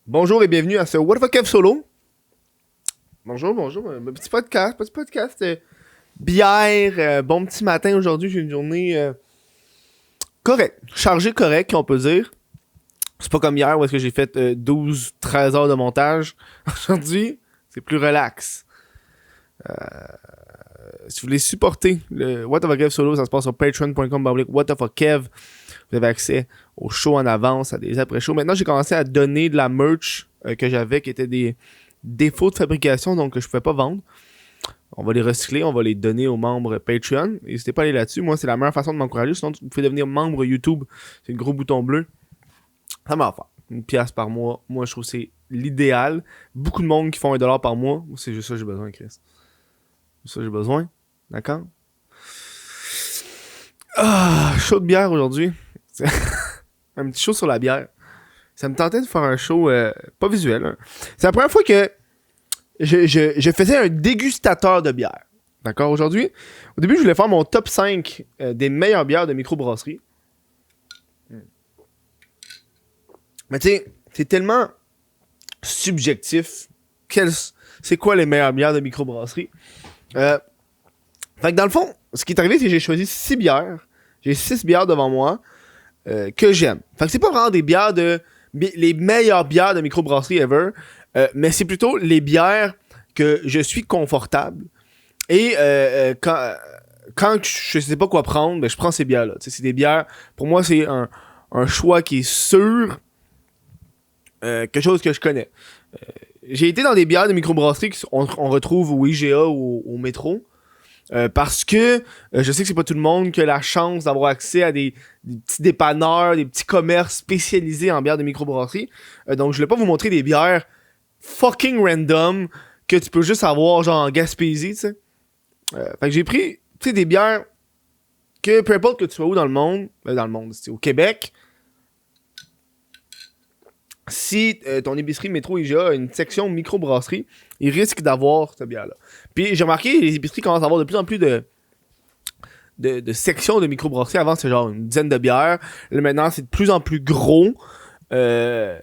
Bonjour et bienvenue à ce What the fuck Kev solo. Bonjour, un petit podcast, bière, bon petit matin aujourd'hui, j'ai une journée correcte, chargée correcte, on peut dire. C'est pas comme hier où est-ce que j'ai fait 12-13 heures de montage. Aujourd'hui, c'est plus relax. Si vous voulez supporter le What the fuck Kev solo, ça se passe sur patreon.com/. What the fuck Kev. Vous avez accès aux shows en avance, à des après-shows. Maintenant, j'ai commencé à donner de la merch que j'avais, qui étaient des défauts de fabrication, donc que je ne pouvais pas vendre. On va les recycler, on va les donner aux membres Patreon. N'hésitez pas à aller là-dessus. Moi, c'est la meilleure façon de m'encourager. Sinon, vous pouvez devenir membre YouTube. C'est le gros bouton bleu. Ça m'a offert une pièce par mois. Moi, je trouve que c'est l'idéal. Beaucoup de monde qui font $1 par mois. Moi, c'est juste ça que j'ai besoin, Chris. C'est ça que j'ai besoin. D'accord? Ah, chaud de bière aujourd'hui. Un petit show sur la bière. Ça me tentait de faire un show pas visuel. Hein. C'est la première fois que je faisais un dégustateur de bière. D'accord? Aujourd'hui, au début, je voulais faire mon top 5 des meilleures bières de microbrasserie. Mais tu sais, c'est tellement subjectif. C'est quoi les meilleures bières de microbrasserie? Fait que dans le fond, ce qui est arrivé, c'est que j'ai choisi 6 bières. J'ai 6 bières devant moi que j'aime. Fait que c'est pas vraiment des bières les meilleures bières de microbrasserie ever, mais c'est plutôt les bières que je suis confortable. Et quand je sais pas quoi prendre, ben je prends ces bières-là. T'sais, c'est des bières, pour moi, c'est un choix qui est sûr, quelque chose que je connais. J'ai été dans des bières de microbrasserie qu'on retrouve au IGA ou au métro. Parce que je sais que c'est pas tout le monde qui a la chance d'avoir accès à des petits dépanneurs, des petits commerces spécialisés en bières de microbrasserie. Donc je voulais pas vous montrer des bières fucking random que tu peux juste avoir genre en Gaspésie, tu sais. Fait que j'ai pris, tu sais, des bières que peu importe que tu sois où dans le monde, c'est au Québec. Si ton épicerie métro IGA a une section microbrasserie, il risque d'avoir cette bière-là. Puis j'ai remarqué, les épiceries commencent à avoir de plus en plus de sections de microbrasserie. Avant, c'était genre une dizaine de bières. Là, maintenant, c'est de plus en plus gros. Tu sais,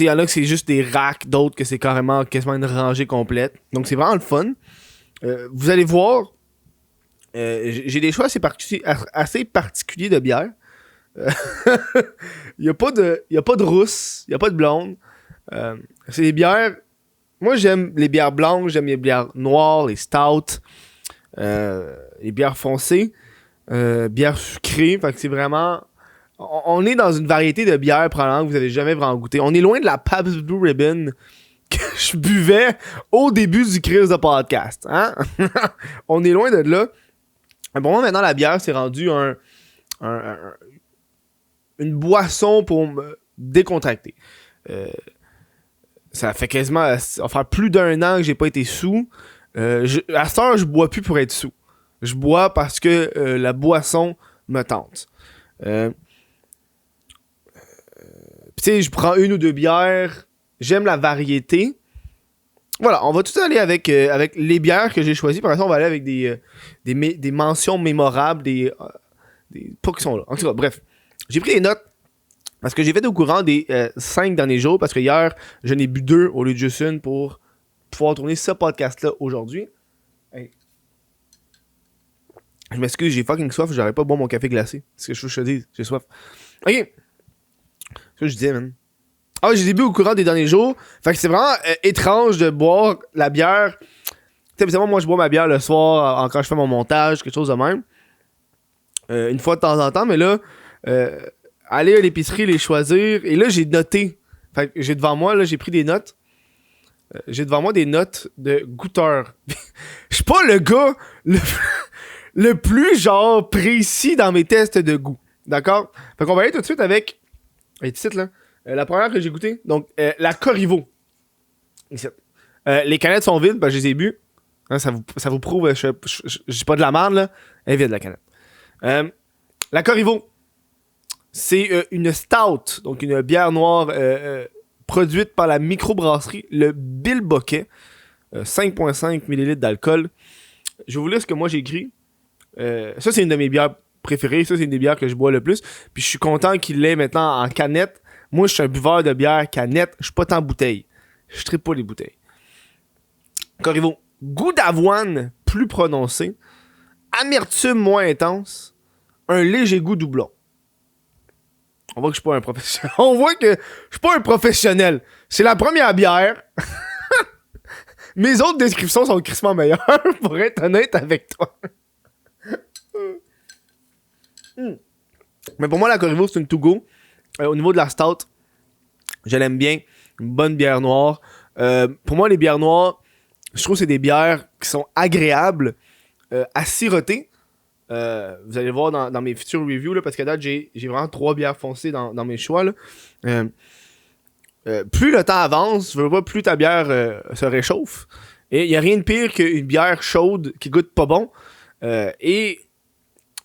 il y en a que c'est juste des racks, d'autres que c'est quasiment une rangée complète. Donc, c'est vraiment le fun. Vous allez voir, j'ai des choix assez particuliers de bières. Il n'y a pas de rousse, il n'y a pas de blonde. C'est des bières. Moi, j'aime les bières blanches, j'aime les bières noires, les stouts, les bières foncées, bières sucrées. Fait que c'est vraiment. On est dans une variété de bières, probablement, que vous avez jamais vraiment goûté. On est loin de la Pabst Blue Ribbon que je buvais au début du crise de podcast. Hein? On est loin de là. Pour moi, maintenant, la bière, c'est rendu une boisson pour me décontracter. Ça fait quasiment ça va faire plus d'un an que j'ai pas été sous. À cette heure, je bois plus pour être sous. Je bois parce que la boisson me tente. Tu sais, je prends une ou deux bières. J'aime la variété. Voilà, on va tout aller avec les bières que j'ai choisies. Par exemple, on va aller avec des mentions mémorables, pas qui sont là. En tout cas, bref. J'ai pris des notes parce que j'ai fait au courant des 5 derniers jours parce que hier, je n'ai bu 2 au lieu de juste une pour pouvoir tourner ce podcast-là aujourd'hui. Hey. Je m'excuse, j'ai fucking soif, j'aurais pas boire mon café glacé. C'est ce que je te dis, j'ai soif. Ok. C'est ce que je disais, man. Ah, j'ai bu au courant des derniers jours. Fait que c'est vraiment étrange de boire la bière. Tu sais, évidemment, moi, je bois ma bière le soir quand je fais mon montage, quelque chose de même. Une fois de temps en temps, mais là, aller à l'épicerie, les choisir. Et là, j'ai noté. Fait que j'ai devant moi, là, j'ai pris des notes. J'ai devant moi des notes de goûteur. Je suis pas le gars le plus, genre, précis dans mes tests de goût. D'accord? Fait qu'on va aller tout de suite avec. Ici, là. La première que j'ai goûtée. Donc, la Corriveau. Ici. Les canettes sont vides, ben, je les ai bu. Hein, ça vous prouve, je dis pas de la merde, là. Elle est vide, la canette. La Corriveau. C'est une stout, donc une bière noire produite par la microbrasserie Le Bilboquet. 5,5 ml d'alcool. Je vais vous lire ce que moi j'ai écrit. Ça, c'est une de mes bières préférées. Ça, c'est une des bières que je bois le plus. Puis je suis content qu'il l'ait maintenant en canette Moi, je suis un buveur de bière canette, je suis pas tant bouteille. Je tripe pas les bouteilles. Corriveau, goût d'avoine plus prononcé, amertume moins intense, un léger goût doublon. On voit que je suis pas un professionnel. On voit que je suis pas un professionnel. C'est la première bière. Mes autres descriptions sont crissement meilleures, pour être honnête avec toi. Mais pour moi, la Corriveau, c'est une to-go. Au niveau de la stout, je l'aime bien. Une bonne bière noire. Pour moi, les bières noires, je trouve que c'est des bières qui sont agréables à siroter. Vous allez le voir dans mes futures reviews, là, parce qu'à date, j'ai vraiment 3 bières foncées dans mes choix. Là. Plus le temps avance, je veux pas, plus ta bière se réchauffe. Et il n'y a rien de pire qu'une bière chaude qui goûte pas bon. Et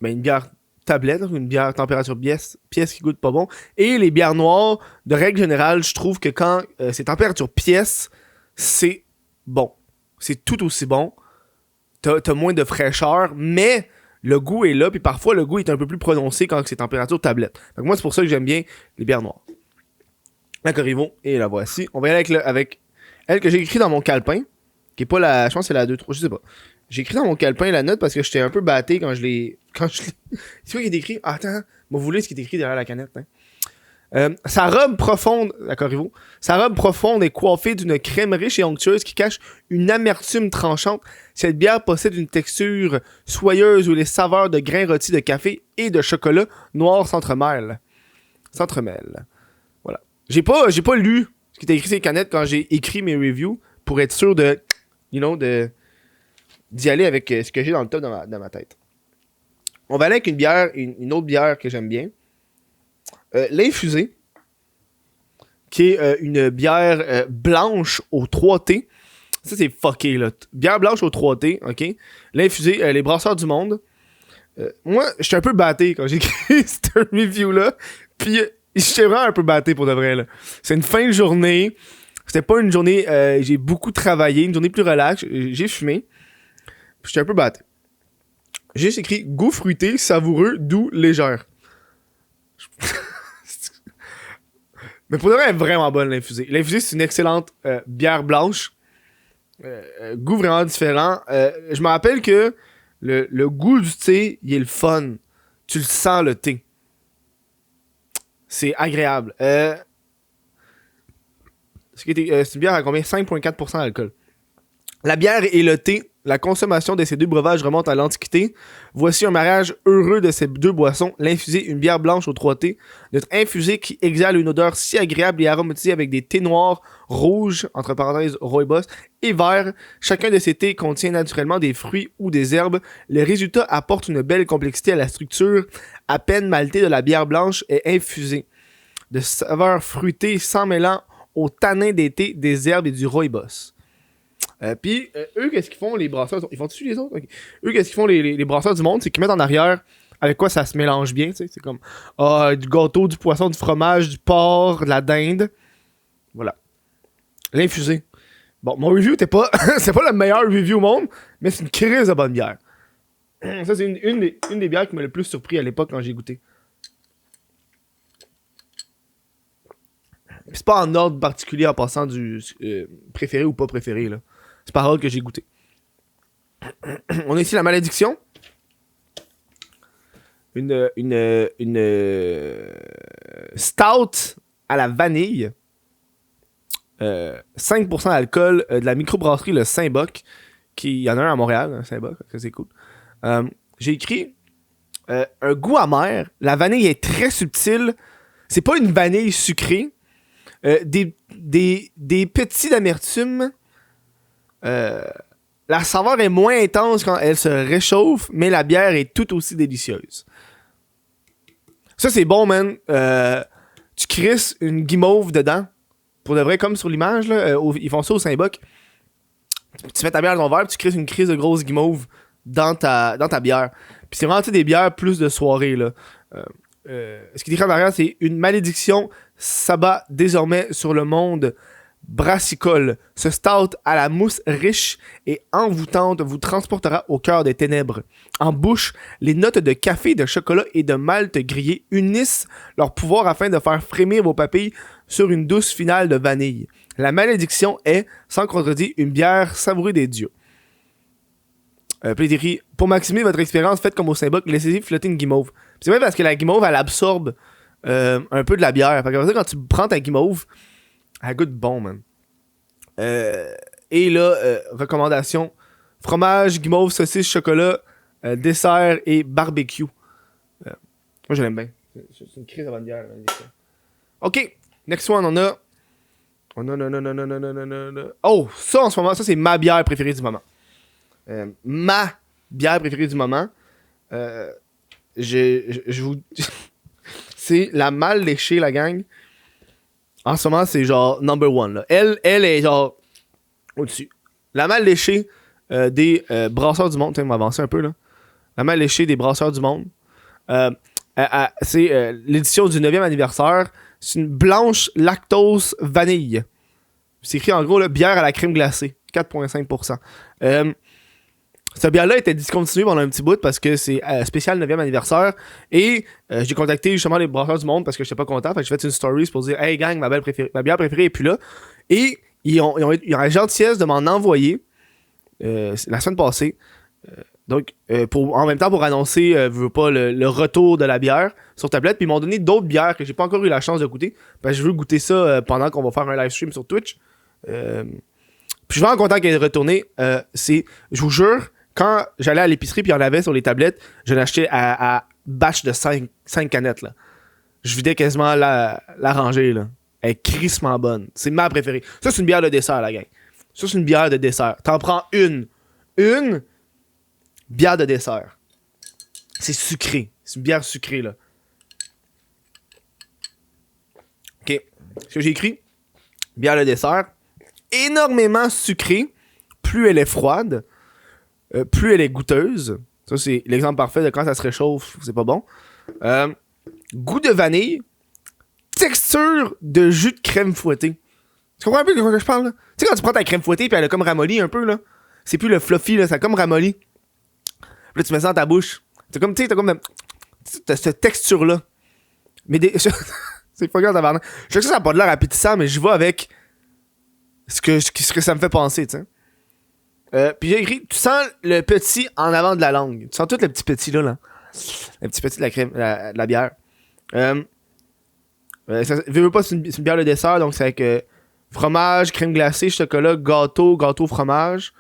une bière tablette, une bière température pièce qui goûte pas bon. Et les bières noires, de règle générale, je trouve que quand c'est température pièce, c'est bon. C'est tout aussi bon. T'as moins de fraîcheur, mais le goût est là, puis parfois le goût est un peu plus prononcé quand c'est température tablette. Donc moi, c'est pour ça que j'aime bien les bières noires. La Corriveau, et la voici. On va y aller avec elle que j'ai écrit dans mon calepin, qui est pas la... Je pense que c'est la 2-3, je sais pas. J'ai écrit dans mon calepin la note parce que j'étais un peu batté quand je l'ai... C'est quoi qui est écrit? Ah, attends, vous voulez ce qui est écrit derrière la canette, hein? Sa robe profonde, la Corriveau, sa robe profonde est coiffée d'une crème riche et onctueuse qui cache une amertume tranchante. Cette bière possède une texture soyeuse où les saveurs de grains rôtis de café et de chocolat noir s'entremêlent. Voilà. J'ai pas lu ce qui était écrit sur les canettes quand j'ai écrit mes reviews pour être sûr de, d'y aller avec ce que j'ai dans le top dans ma tête. On va aller avec une autre bière que j'aime bien. L'Infusée, qui est une bière blanche au 3T. Ça, c'est fucké, là. Bière blanche au 3T, ok? L'Infusée, les brasseurs du monde. Moi, j'étais un peu batté quand j'ai écrit cette review-là. Puis, j'étais vraiment un peu batté pour de vrai, là. C'est une fin de journée. C'était pas une journée... j'ai beaucoup travaillé. Une journée plus relax. J'ai fumé. Puis, j'étais un peu batté. J'ai juste écrit « Goût fruité, savoureux, doux, légère ». Mais pour de vrai, elle est vraiment bonne, l'Infusée. L'Infusée, c'est une excellente bière blanche. Goût vraiment différent. Je me rappelle que le goût du thé, il est le fun. Tu le sens, le thé. C'est agréable. C'est une bière à combien? 5,4% d'alcool. La bière et le thé, la consommation de ces deux breuvages remonte à l'Antiquité. Voici un mariage heureux de ces deux boissons. L'infusée, une bière blanche au 3T. Notre infusée qui exhale une odeur si agréable et aromatisée avec des thés noirs, rouges, entre parenthèses rooibos, et verts. Chacun de ces thés contient naturellement des fruits ou des herbes. Le résultat apporte une belle complexité à la structure à peine maltée de la bière blanche et infusée. De saveurs fruitées sans mêlant au tanin des thés, des herbes et du rooibos. Puis, eux, qu'est-ce qu'ils font, les brasseurs? Ils font-tu les autres? Okay. Eux, qu'est-ce qu'ils font, les brasseurs du monde? C'est qu'ils mettent en arrière avec quoi ça se mélange bien, tu sais. C'est comme du gâteau, du poisson, du fromage, du porc, de la dinde. Voilà. L'infusé. Bon, mon review était pas... c'est pas le meilleur review au monde, mais c'est une crise de bonne bière. Ça, c'est une des bières qui m'a le plus surpris à l'époque quand j'ai goûté. Puis c'est pas en ordre particulier en passant du préféré ou pas préféré, là. C'est par ordre que j'ai goûté. On a ici la malédiction. Une stout à la vanille. 5% d'alcool de la microbrasserie le Saint-Boc. Il y en a un à Montréal, hein, Saint-Boc, c'est cool. J'ai écrit un goût amer. La vanille est très subtile. C'est pas une vanille sucrée. Des petits d'amertume. La saveur est moins intense quand elle se réchauffe, mais la bière est tout aussi délicieuse. Ça, c'est bon, man. Tu crisses une guimauve dedans. Pour de vrai, comme sur l'image, là, ils font ça au Saint-Boc. Tu mets ta bière dans ton verre, puis tu crisses une crise de grosse guimauve dans ta bière. Puis c'est vraiment des bières plus de soirée, là. Ce qui est écrit en arrière, c'est une malédiction s'abat désormais sur le monde brassicole. Ce stout à la mousse riche et envoûtante vous transportera au cœur des ténèbres. En bouche, les notes de café, de chocolat et de malt grillé unissent leur pouvoir afin de faire frémir vos papilles sur une douce finale de vanille. La malédiction est, sans contredit, une bière savourée des dieux. Puis il écrit, pour maximiser votre expérience, faites comme au Saint-Boc, laissez-y flotter une guimauve. Puis c'est vrai parce que la guimauve, elle absorbe un peu de la bière. Fait que quand tu prends ta guimauve, elle goûte bon, man. Et là, recommandation, fromage, guimauve, saucisse, chocolat, dessert et barbecue. Moi, je l'aime bien. C'est une crise de bonne bière. OK, next one, on a... Oh, ça, en ce moment, ça, c'est ma bière préférée du moment. Ma bière préférée du moment. Je vous... c'est la mal léchée, la gang. En ce moment, c'est genre number one. Là. Elle est genre au-dessus. La mal léchée des brasseurs du monde. Tiens, on va avancer un peu. Là. La mal léchée des brasseurs du monde. C'est l'édition du 9e anniversaire. C'est une blanche lactose vanille. C'est écrit en gros, là, bière à la crème glacée. 4,5%. Cette bière-là était discontinuée pendant un petit bout parce que c'est spécial 9e anniversaire. Et j'ai contacté justement les brasseurs du monde parce que j'étais pas content. Fait que j'ai fait une story pour dire hey gang, ma bière préférée est plus là. Et ils ont la gentillesse de m'en envoyer la semaine passée. Donc, en même temps, pour annoncer le retour de la bière sur tablette. Puis ils m'ont donné d'autres bières que j'ai pas encore eu la chance de goûter. Parce que je veux goûter ça pendant qu'on va faire un live stream sur Twitch. Puis je suis vraiment content qu'elle ait retourné. Je vous jure, quand j'allais à l'épicerie puis il y en avait sur les tablettes, je l'achetais à batch de 5 canettes. Là. Je vidais quasiment la rangée. Là. Elle est crissement bonne. C'est ma préférée. Ça, c'est une bière de dessert, la gang. Ça, c'est une bière de dessert. T'en prends une. Une bière de dessert. C'est sucré. C'est une bière sucrée, là. OK. Ce que j'ai écrit, bière de dessert, énormément sucrée. Plus elle est froide, plus elle est goûteuse. Ça, c'est l'exemple parfait de quand ça se réchauffe, c'est pas bon. Goût de vanille, texture de jus de crème fouettée. Tu comprends un peu de quoi je parle, là? Tu sais, quand tu prends ta crème fouettée puis elle a comme ramolli un peu, là. C'est plus le fluffy, là, ça a comme ramolli. Puis là, tu mets ça dans ta bouche. C'est comme, tu sais, t'as cette texture-là. Mais c'est pas grave d'avoir. Je sais que ça n'a pas de l'air appétissant, mais je vais avec ce que ça me fait penser, tu sais. Puis j'ai écrit, tu sens le petit en avant de la langue. Tu sens tout le petit petit là. Le petit petit de la crème, de la bière. Veux pas, c'est une bière de dessert, donc c'est avec fromage, crème glacée, chocolat, gâteau, fromage.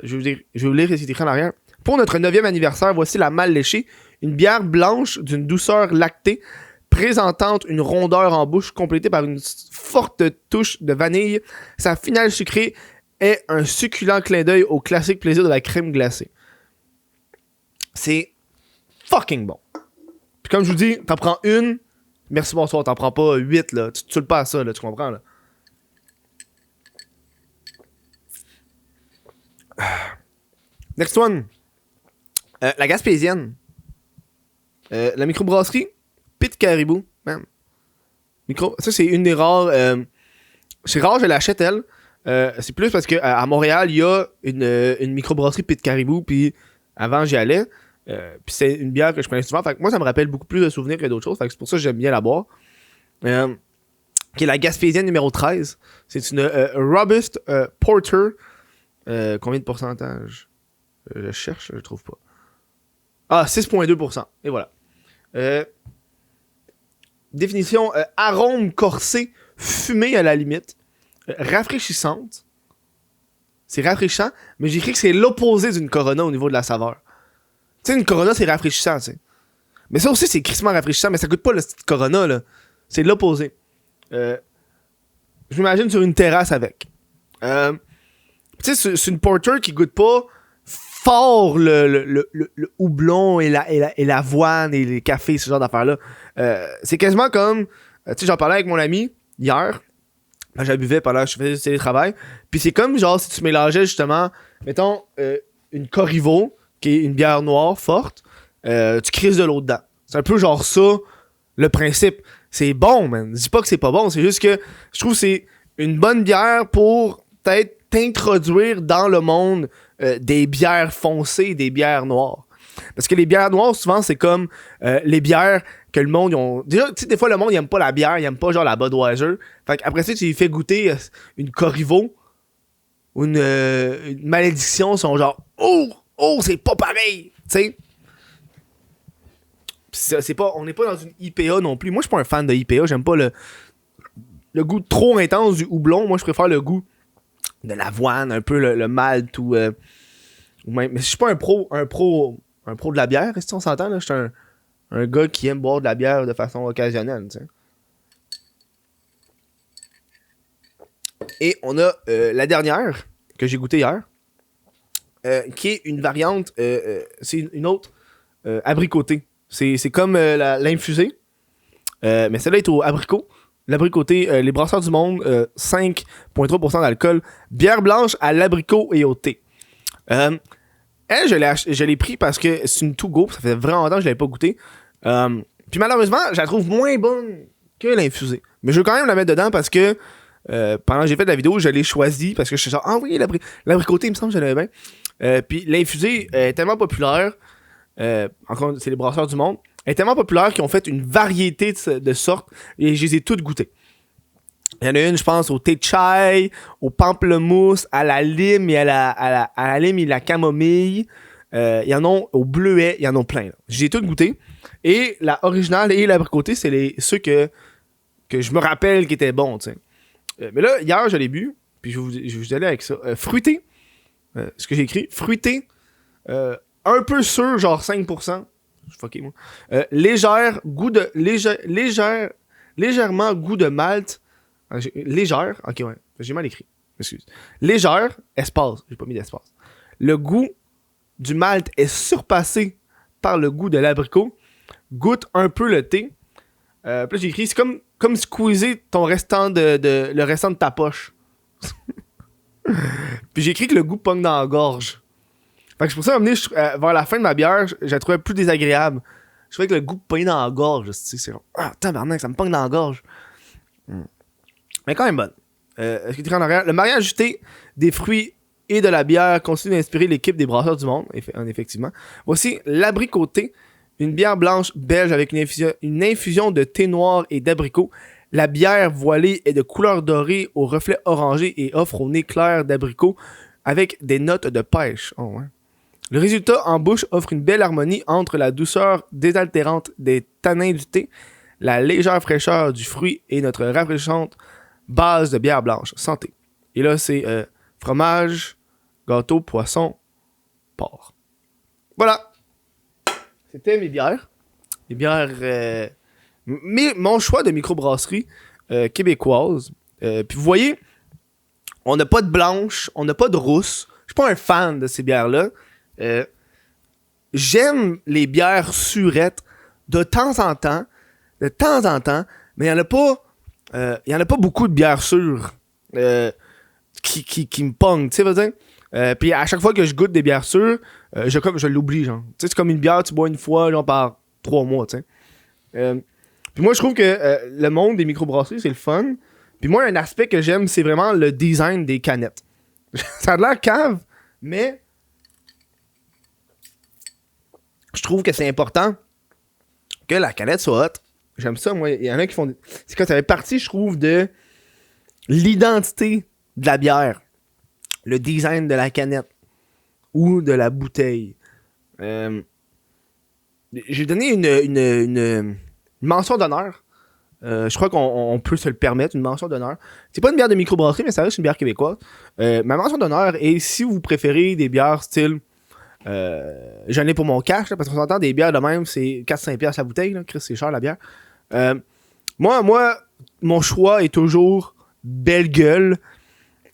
Je vais vous lire ce qui est écrit en arrière. Pour notre 9e anniversaire, voici la mal léchée, une bière blanche d'une douceur lactée, présentant une rondeur en bouche, complétée par une forte touche de vanille. Sa finale sucrée est un succulent clin d'œil au classique plaisir de la crème glacée. C'est fucking bon. Puis comme je vous dis, t'en prends une, merci bonsoir, t'en prends pas 8, là. Tu le pas à ça, là, tu comprends, là. Next one. La Gaspésienne. La microbrasserie Pit Caribou. Man. Ça, c'est une des rares. C'est rare, je l'achète, elle. C'est plus parce qu'à Montréal, il y a une microbrasserie Pit Caribou. Puis avant, j'y allais. Puis c'est une bière que je prenais souvent. Fait que moi, ça me rappelle beaucoup plus de souvenirs que d'autres choses. Fait que c'est pour ça que j'aime bien la boire. Qui est la Gaspésienne numéro 13. C'est une Robust Porter. Combien de pourcentage? Je cherche, je trouve pas. Ah, 6,2%. Et voilà. Définition, arôme corsé, fumé à la limite, rafraîchissante. C'est rafraîchissant, mais j'écris que c'est l'opposé d'une Corona au niveau de la saveur. Tu sais, une Corona, c'est rafraîchissant, tu sais. Mais ça aussi, c'est crissement rafraîchissant, mais ça goûte pas le style Corona, là. C'est l'opposé. Je m'imagine sur une terrasse avec. Tu sais, c'est une porter qui goûte pas fort le houblon et l'avoine et les cafés, ce genre d'affaires-là. C'est quasiment comme... tu sais, j'en parlais avec mon ami hier. Je la buvais pendant que je faisais du télétravail. Puis c'est comme genre si tu mélangeais justement, mettons, une Corriveau, qui est une bière noire forte, tu crises de l'eau dedans. C'est un peu genre ça, le principe. C'est bon, man. Je dis pas que c'est pas bon, c'est juste que je trouve que c'est une bonne bière pour peut-être t'introduire dans le monde des bières foncées, des bières noires. Parce que les bières noires, souvent, c'est comme les bières que le monde... Déjà, tu sais, des fois, le monde, il aime pas la bière, il aime pas genre la Budweiser. Fait qu'après ça, tu lui fais goûter une Corriveau ou une Malédiction, ils sont genre « Oh, c'est pas pareil! » Tu sais? On n'est pas dans une IPA non plus. Moi, je suis pas un fan de IPA. J'aime pas le goût trop intense du houblon. Moi, je préfère le goût de l'avoine, un peu le malt ou même... Mais je suis pas un pro de la bière, si on s'entend, là. Je suis un gars qui aime boire de la bière de façon occasionnelle, tu sais. Et on a la dernière que j'ai goûtée hier, qui est une variante, c'est une autre abricotée. C'est comme l'infusée, mais celle-là est au abricot. L'abricoté, les brasseurs du monde, 5,3% d'alcool. Bière blanche à l'abricot et au thé. Elle, je l'ai pris parce que c'est une to go. Ça fait vraiment longtemps que je l'avais pas goûté. Puis malheureusement, je la trouve moins bonne que l'infusée. Mais je veux quand même la mettre dedans parce que pendant que j'ai fait la vidéo, je l'ai choisi parce que je suis genre, ah oui, l'abricoté, il me semble que je l'avais bien. Puis l'infusée est tellement populaire. Encore, c'est les brasseurs du monde. Elle est tellement populaire qu'ils ont fait une variété de sortes et je les ai toutes goûtées. Il y en a une, je pense, au thé chai, au pamplemousse, à la lime et à la lime et la camomille. Il y en a au bleuet, il y en a plein. Là. J'ai toutes goûté. Et la originale et l'abricoté, c'est ceux que je me rappelle qui étaient bons. T'sais. Mais là, hier, je l'ai bu. Puis je vais vous aller avec ça. Fruité. Ce que j'ai écrit. Fruité. Un peu sûr, genre 5%. Je suis fucké, moi. Légèrement goût de malt. Légère. Ok, ouais. J'ai mal écrit. Excuse. Légère. Espace. J'ai pas mis d'espace. Le goût du malt est surpassé par le goût de l'abricot. Goûte un peu le thé. Puis là, j'ai écrit, c'est comme squeezer ton restant le restant de ta poche. Puis j'ai écrit que le goût pogne dans la gorge. Fait que c'est pour ça que vers la fin de ma bière, je la trouvais plus désagréable. Je trouvais que le goût pogne dans la gorge. C'est genre, ah, tabarnak, ça me pogne dans la gorge. Mais quand même bonne. Est-ce que tu en arrière? Le mariage du thé, des fruits et de la bière continue d'inspirer l'équipe des brasseurs du monde, effectivement. Voici l'abricoté, une bière blanche belge avec une infusion de thé noir et d'abricot. La bière voilée est de couleur dorée au reflet orangé et offre au nez clair d'abricot avec des notes de pêche. Oh, ouais. Le résultat en bouche offre une belle harmonie entre la douceur désaltérante des tanins du thé, la légère fraîcheur du fruit et notre rafraîchissante base de bière blanche. Santé. Et là, c'est fromage, gâteau, poisson, porc. Voilà. C'était mes bières. Les bières... mon choix de microbrasserie québécoise. Puis vous voyez, on n'a pas de blanche, on n'a pas de rousse. Je suis pas un fan de ces bières-là. J'aime les bières surettes de temps en temps, mais il y en a pas beaucoup de bières sûres qui me pognent, tu sais, veux dire. Puis à chaque fois que je goûte des bières sûres, je l'oublie, genre. Tu sais, c'est comme une bière, tu bois une fois, genre par 3 mois, tu sais. Puis moi, je trouve que le monde des microbrasseries, c'est le fun. Puis moi, un aspect que j'aime, c'est vraiment le design des canettes. Ça a l'air cave, mais je trouve que c'est important que la canette soit haute. J'aime ça, moi. Il y en a qui font... C'est quand ça fait partie, je trouve, de l'identité de la bière. Le design de la canette. Ou de la bouteille. J'ai donné une mention d'honneur. Je crois qu'on peut se le permettre, une mention d'honneur. C'est pas une bière de microbrasserie, mais ça reste une bière québécoise. Ma mention d'honneur est si vous préférez des bières style... j'en ai pour mon cash, là, parce qu'on s'entend des bières de même, c'est 4-5$ la bouteille, là. Chris, c'est cher la bière. Moi, mon choix est toujours Belle Gueule.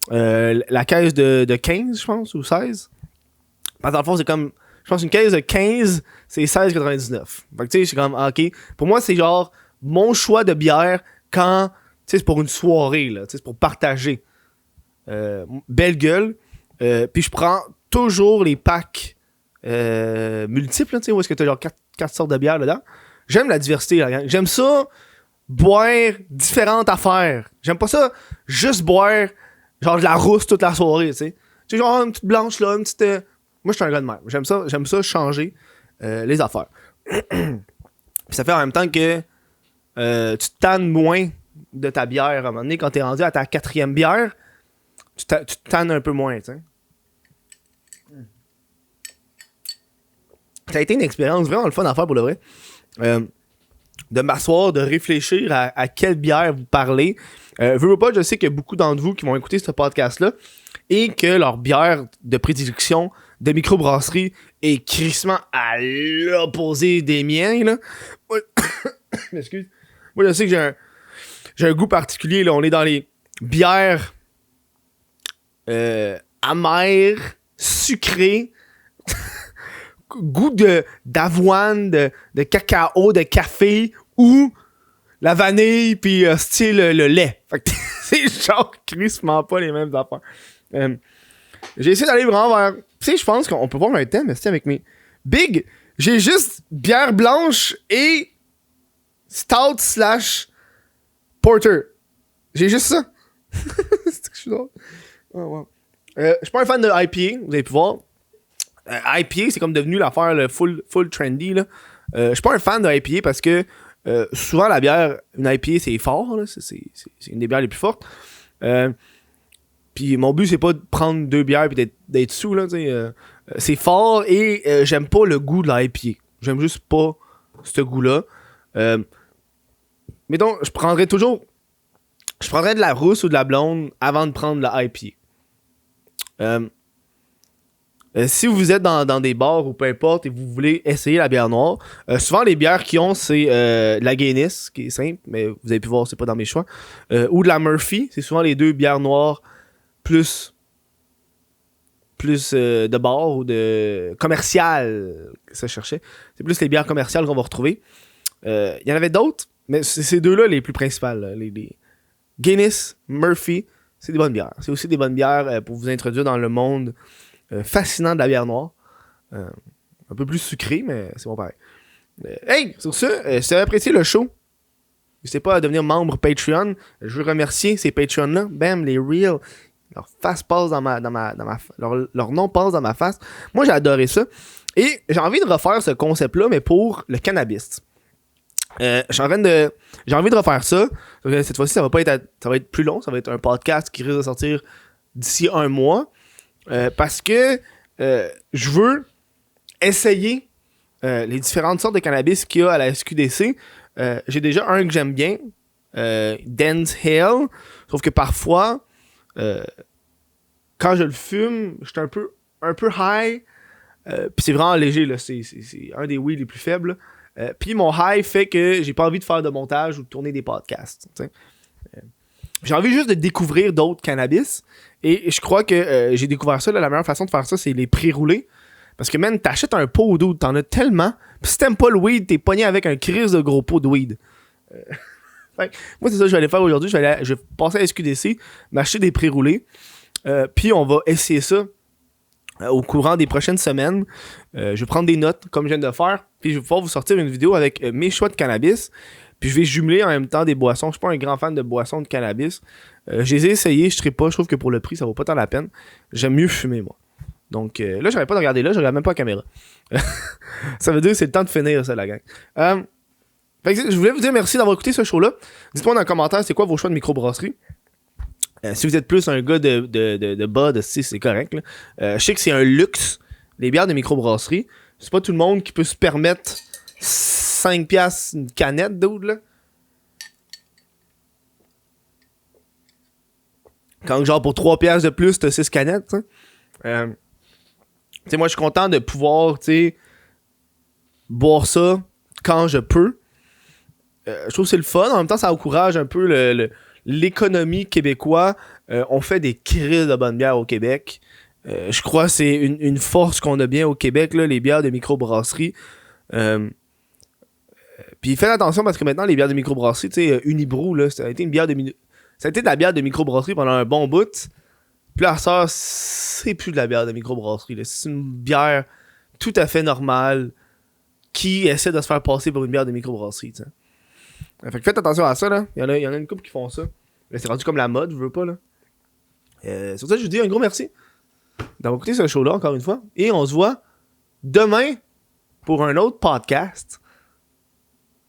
La caisse de 15, je pense, ou 16. Parce que dans le fond, c'est comme... Je pense une caisse de 15, c'est 16,99. Fait que tu sais, c'est comme, ok. Pour moi, c'est genre mon choix de bière quand, tu sais, c'est pour une soirée, là. Tu sais, c'est pour partager. Belle Gueule. Puis je prends toujours les packs multiples, tu sais, où est-ce que t'as genre 4 sortes de bières dedans. J'aime la diversité, là. J'aime ça, boire différentes affaires. J'aime pas ça juste boire genre de la rousse toute la soirée, tu sais. Tu sais, genre une petite blanche là, une petite... Moi, je suis un gars de même. J'aime ça changer les affaires. Puis ça fait en même temps que tu te tannes moins de ta bière. À un moment donné, quand t'es rendu à ta 4e bière, tu te tannes un peu moins, tu sais. Ça a été une expérience vraiment le fun à faire pour le vrai. De m'asseoir, de réfléchir à quelle bière vous parlez. Veux pas, je sais qu'il y a beaucoup d'entre vous qui vont écouter ce podcast-là et que leur bière de prédilection de microbrasserie est crissement à l'opposé des miens, là. Moi, excuse. Moi, je sais que j'ai un goût particulier, là. On est dans les bières amères, sucrées, goût d'avoine, de cacao, de café ou la vanille puis style le lait. Fait que c'est genre crissement pas les mêmes affaires. J'ai essayé d'aller vraiment vers... Tu sais, je pense qu'on peut voir un thème, mais c'est avec mes... Big, j'ai juste bière blanche et stout / porter. J'ai juste ça. C'est que je suis drôle. Oh, wow. Je suis pas un fan de IPA, vous avez pu voir. IPA, c'est comme devenu l'affaire le full trendy, là. Je suis pas un fan de IPA parce que souvent la bière, une IPA, c'est fort, là. C'est une des bières les plus fortes. Puis mon but, c'est pas de prendre 2 bières et d'être sous, là, c'est fort et j'aime pas le goût de la IPA. J'aime juste pas ce goût-là. Mais donc, je prendrais de la rousse ou de la blonde avant de prendre la IPA. Si vous êtes dans des bars ou peu importe et vous voulez essayer la bière noire, souvent les bières qu'ils ont, c'est de la Guinness, qui est simple, mais vous avez pu voir, c'est pas dans mes choix, ou de la Murphy. C'est souvent les 2 bières noires plus de bar ou de commercial que ça cherchait. C'est plus les bières commerciales qu'on va retrouver. Il y en avait d'autres, mais c'est ces 2-là les plus principales. Là. Les Guinness, Murphy, c'est des bonnes bières. C'est aussi des bonnes bières pour vous introduire dans le monde fascinant de la bière noire. Un peu plus sucré, mais c'est bon pareil. Hey, sur ce, si vous avez apprécié le show, n'hésitez pas à devenir membre Patreon. Je veux remercier ces Patreons-là. Bam, les real. Leur face passe leur nom passe dans ma face. Moi, j'ai adoré ça. Et j'ai envie de refaire ce concept-là, mais pour le cannabis. J'ai envie de refaire ça. Cette fois-ci, ça va être plus long. Ça va être un podcast qui risque de sortir d'ici 1 mois. Parce que je veux essayer les différentes sortes de cannabis qu'il y a à la SQDC. J'ai déjà un que j'aime bien. Dance Hill. Sauf que parfois... quand je le fume, je suis un peu high. Puis c'est vraiment léger, là. C'est un des weed les plus faibles. Puis mon high fait que j'ai pas envie de faire de montage ou de tourner des podcasts. J'ai envie juste de découvrir d'autres cannabis. Et je crois que j'ai découvert ça. Là, la meilleure façon de faire ça, c'est les pré-roulés. Parce que, man, t'achètes un pot d'eau, t'en as tellement. Puis si t'aimes pas le weed, t'es pogné avec un crise de gros pot de weed. Moi, c'est ça que je vais aller faire aujourd'hui. Je vais passer à SQDC, m'acheter des pré-roulés. Puis on va essayer ça au courant des prochaines semaines. Je vais prendre des notes, comme je viens de faire. Puis je vais pouvoir vous sortir une vidéo avec mes choix de cannabis. Puis je vais jumeler en même temps des boissons. Je suis pas un grand fan de boissons de cannabis. Je les ai essayées, je ne pas. Je trouve que pour le prix, ça vaut pas tant la peine. J'aime mieux fumer, moi. Donc là, j'arrête pas de regarder là. Je regarde même pas la caméra. Ça veut dire que c'est le temps de finir, ça, la gang. Fait que je voulais vous dire merci d'avoir écouté ce show-là. Dites-moi dans les commentaires, c'est quoi vos choix de microbrasserie. Si vous êtes plus un gars de bas, c'est correct. Là. Je sais que c'est un luxe, les bières de microbrasserie. C'est pas tout le monde qui peut se permettre 5$ une canette d'eau, là. Quand genre pour 3$ de plus, t'as 6 canettes, tu sais. Moi, je suis content de pouvoir, tu sais, boire ça quand je peux. Je trouve que c'est le fun. En même temps, ça encourage un peu l'économie québécoise. On fait des crises de bonnes bières au Québec. Je crois que c'est une force qu'on a bien au Québec, là, les bières de microbrasserie. Puis faites attention parce que maintenant, les bières de microbrasserie, tu sais, Unibrou, là, ça a été de la bière de microbrasserie pendant un bon bout. Puis là, ça, c'est plus de la bière de microbrasserie. Là. C'est une bière tout à fait normale qui essaie de se faire passer pour une bière de microbrasserie, tu sais. Fait que faites attention à ça, là. Il y en a une couple qui font ça. Là, c'est rendu comme la mode, je veux pas, là. Sur ça, je vous dis un gros merci d'avoir écouté ce show-là, encore une fois. Et on se voit demain pour un autre podcast.